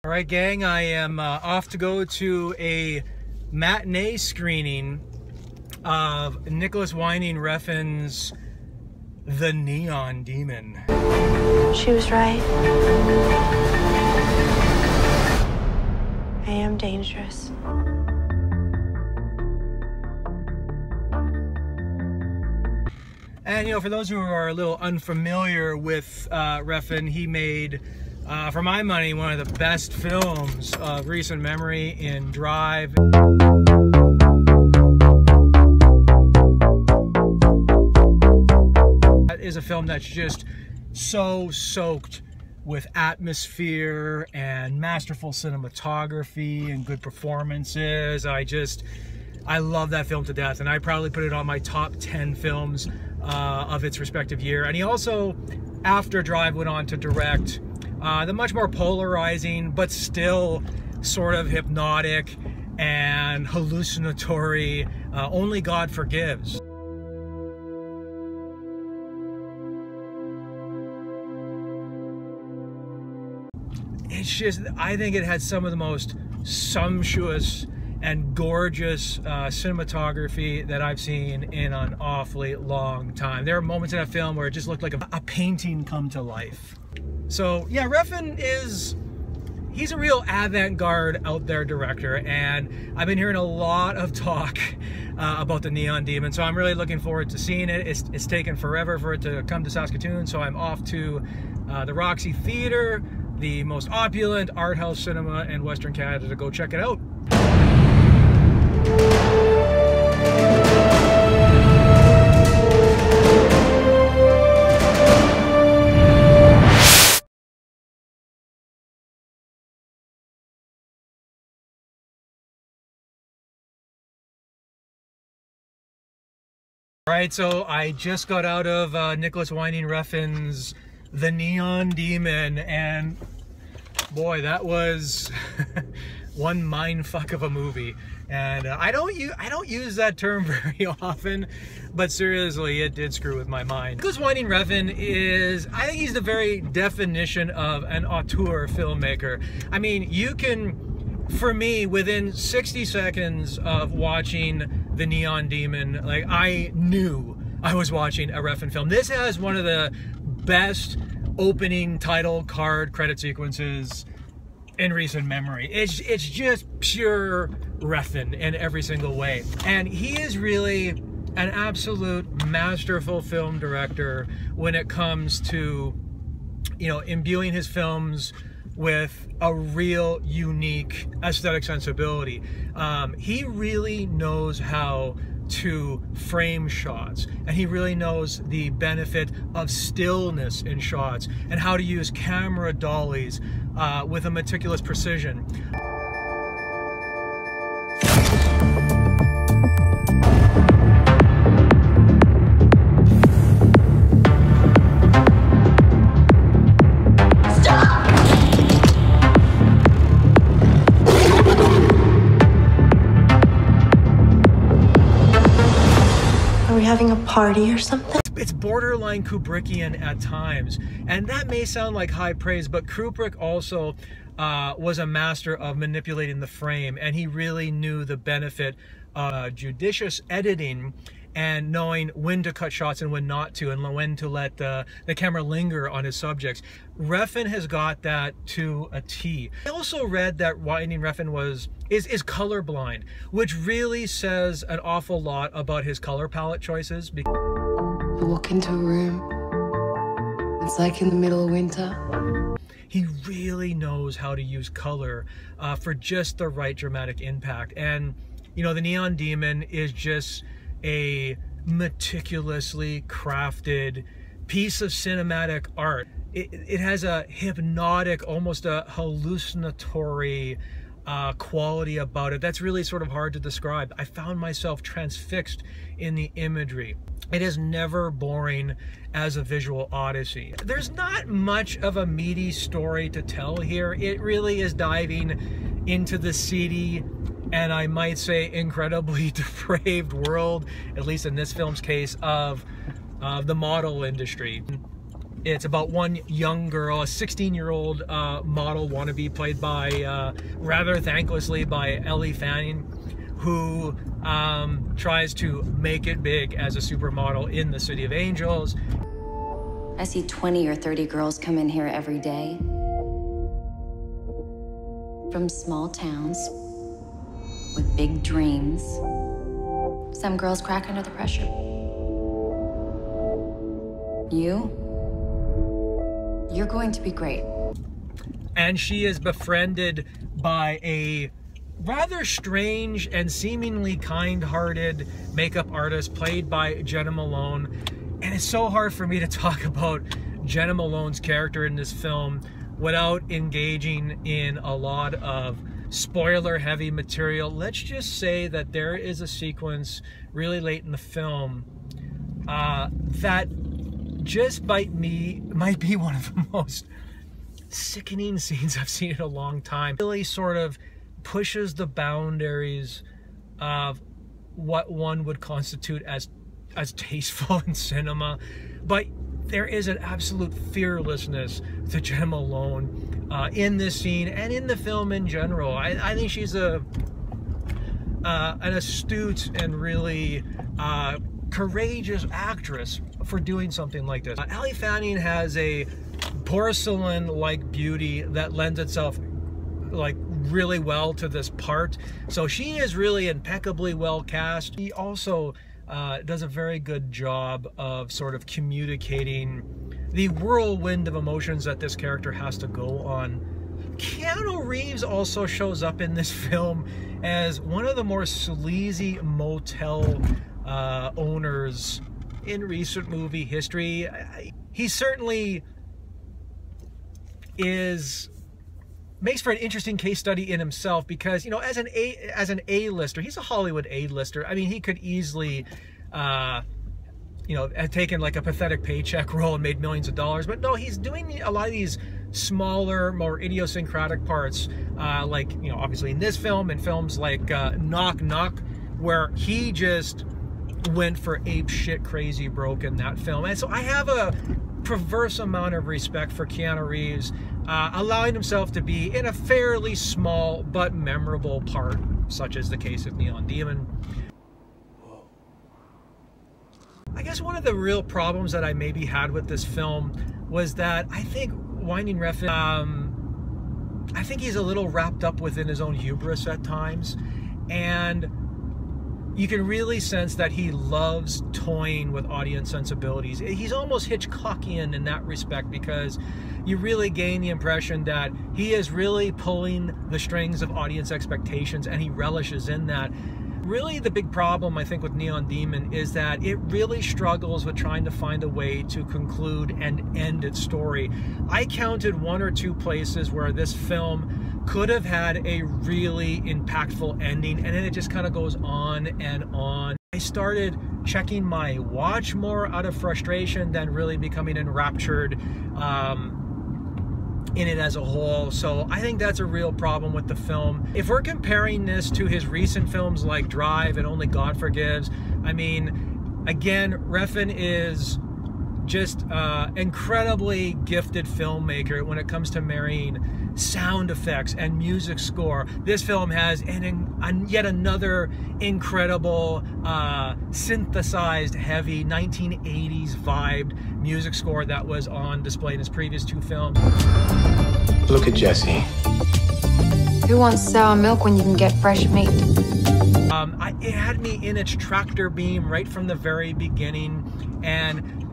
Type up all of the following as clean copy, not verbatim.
All right, gang, I am off to go to a matinee screening of Nicolas Winding Refn's The Neon Demon. She was right. I am dangerous. And, you know, for those who are a little unfamiliar with Refn, he made, for my money, one of the best films of recent memory in Drive. That is a film that's just so soaked with atmosphere and masterful cinematography and good performances. I love that film to death, and I probably put it on my top 10 films of its respective year. And he also, after Drive, went on to direct the much more polarizing but still sort of hypnotic and hallucinatory Only God Forgives. It's just, I think it had some of the most sumptuous and gorgeous cinematography that I've seen in an awfully long time. There are moments in that film where it just looked like a painting come to life. So yeah, Refn he's a real avant-garde out there director, and I've been hearing a lot of talk about The Neon Demon, so I'm really looking forward to seeing it. It's taken forever for it to come to Saskatoon, so I'm off to the Roxy Theatre, the most opulent art house cinema in Western Canada, to go check it out. Alright, so I just got out of Nicolas Winding Refn's The Neon Demon, and boy, that was one mindfuck of a movie. And I don't use that term very often, but seriously, it did screw with my mind. Nicolas Winding Refn is, I think he's the very definition of an auteur filmmaker. I mean, you can, for me, within 60 seconds of watching The Neon Demon, like, I knew I was watching a Refn film. This has one of the best opening title card credit sequences in recent memory. It's just pure Refn in every single way. And he is really an absolute masterful film director when it comes to, you know, imbuing his films with a real unique aesthetic sensibility. He really knows how to frame shots, and he really knows the benefit of stillness in shots and how to use camera dollies with a meticulous precision. Having a party or something? It's borderline Kubrickian at times, and that may sound like high praise, but Kubrick also was a master of manipulating the frame, and he really knew the benefit of judicious editing and knowing when to cut shots and when not to, and when to let the camera linger on his subjects. Refn has got that to a T. I also read that Winding Refn is colorblind, which really says an awful lot about his color palette choices. You walk into a room, it's like in the middle of winter. He really knows how to use color for just the right dramatic impact. And, you know, The Neon Demon is just a meticulously crafted piece of cinematic art. It has a hypnotic, almost a hallucinatory quality about it that's really sort of hard to describe. I found myself transfixed in the imagery. It is never boring as a visual odyssey. There's not much of a meaty story to tell here. It really is diving into the seedy and, I might say, incredibly depraved world, at least in this film's case, of the model industry. It's about one young girl, a 16-year-old model wannabe, played by, rather thanklessly, by Elle Fanning, who tries to make it big as a supermodel in the City of Angels. I see 20 or 30 girls come in here every day. From small towns with big dreams. Some girls crack under the pressure. You're going to be great. And she is befriended by a rather strange and seemingly kind-hearted makeup artist played by Jenna Malone. And it's so hard for me to talk about Jenna Malone's character in this film without engaging in a lot of spoiler-heavy material. Let's just say that there is a sequence really late in the film that just might be one of the most sickening scenes I've seen in a long time. It really sort of pushes the boundaries of what one would constitute as tasteful in cinema, but there is an absolute fearlessness to Jenna Malone in this scene and in the film in general. I think she's an astute and really courageous actress for doing something like this. Elle Fanning has a porcelain-like beauty that lends itself like really well to this part, so she is really impeccably well cast. She also does a very good job of sort of communicating the whirlwind of emotions that this character has to go on. Keanu Reeves also shows up in this film as one of the more sleazy motel owners in recent movie history. He certainly makes for an interesting case study in himself, because, you know, as an A-lister, he's a Hollywood A-lister. I mean, he could easily, you know, have taken like a pathetic paycheck role and made millions of dollars, but no, he's doing a lot of these smaller, more idiosyncratic parts, like, you know, obviously in this film and films like Knock Knock, where he just went for ape shit crazy broke in that film. And so I have a perverse amount of respect for Keanu Reeves allowing himself to be in a fairly small but memorable part, such as the case of Neon Demon. I guess one of the real problems that I maybe had with this film was that I think Winding Refn, I think he's a little wrapped up within his own hubris at times, and you can really sense that he loves toying with audience sensibilities. He's almost Hitchcockian in that respect, because you really gain the impression that he is really pulling the strings of audience expectations, and he relishes in that. Really, the big problem, I think, with Neon Demon is that it really struggles with trying to find a way to conclude and end its story. I counted 1 or 2 places where this film could have had a really impactful ending, and then it just kind of goes on and on. I started checking my watch more out of frustration than really becoming enraptured in it as a whole. So I think that's a real problem with the film. If we're comparing this to his recent films like Drive and Only God Forgives, I mean, again, Refn is just incredibly gifted filmmaker when it comes to marrying sound effects and music score. This film has yet another incredible synthesized heavy 1980s vibed music score that was on display in his previous 2 films. Look at Jesse. Who wants sour milk when you can get fresh meat? It had me in its tractor beam right from the very beginning, and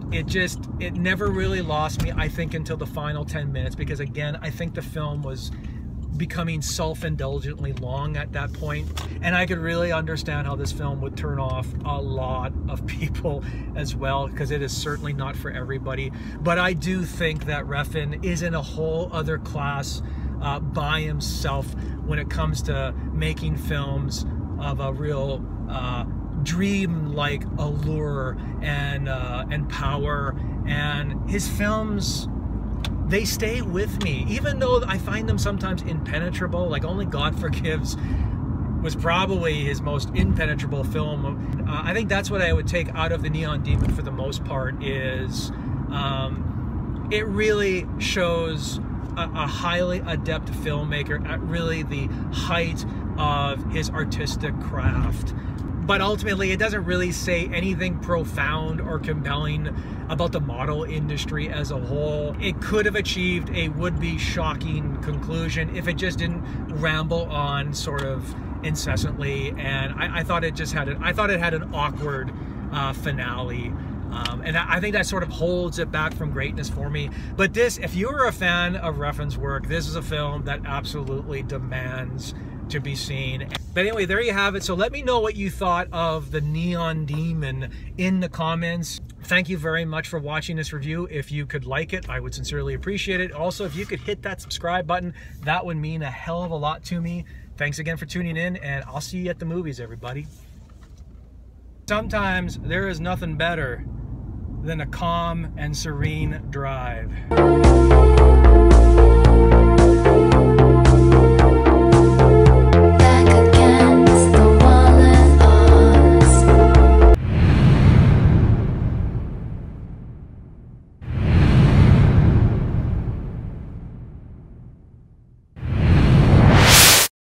it never really lost me, I think, until the final 10 minutes, because again, I think the film was becoming self-indulgently long at that point, and I could really understand how this film would turn off a lot of people as well, because it is certainly not for everybody. But I do think that Refn is in a whole other class by himself when it comes to making films of a real dream-like allure and power. And his films, they stay with me, even though I find them sometimes impenetrable. Like Only God Forgives was probably his most impenetrable film. I think that's what I would take out of the Neon Demon for the most part, is it really shows a highly adept filmmaker at really the height of his artistic craft. But ultimately, it doesn't really say anything profound or compelling about the model industry as a whole. It could have achieved a would-be shocking conclusion if it just didn't ramble on sort of incessantly. And I thought it just had an awkward finale. And I think that sort of holds it back from greatness for me. But this, if you were a fan of Refn's work, this is a film that absolutely demands to be seen. But anyway, there you have it. So let me know what you thought of The Neon Demon in the comments. Thank you very much for watching this review. If you could like it, I would sincerely appreciate it. Also, if you could hit that subscribe button, that would mean a hell of a lot to me. Thanks again for tuning in, and I'll see you at the movies, everybody. Sometimes there is nothing better than a calm and serene drive.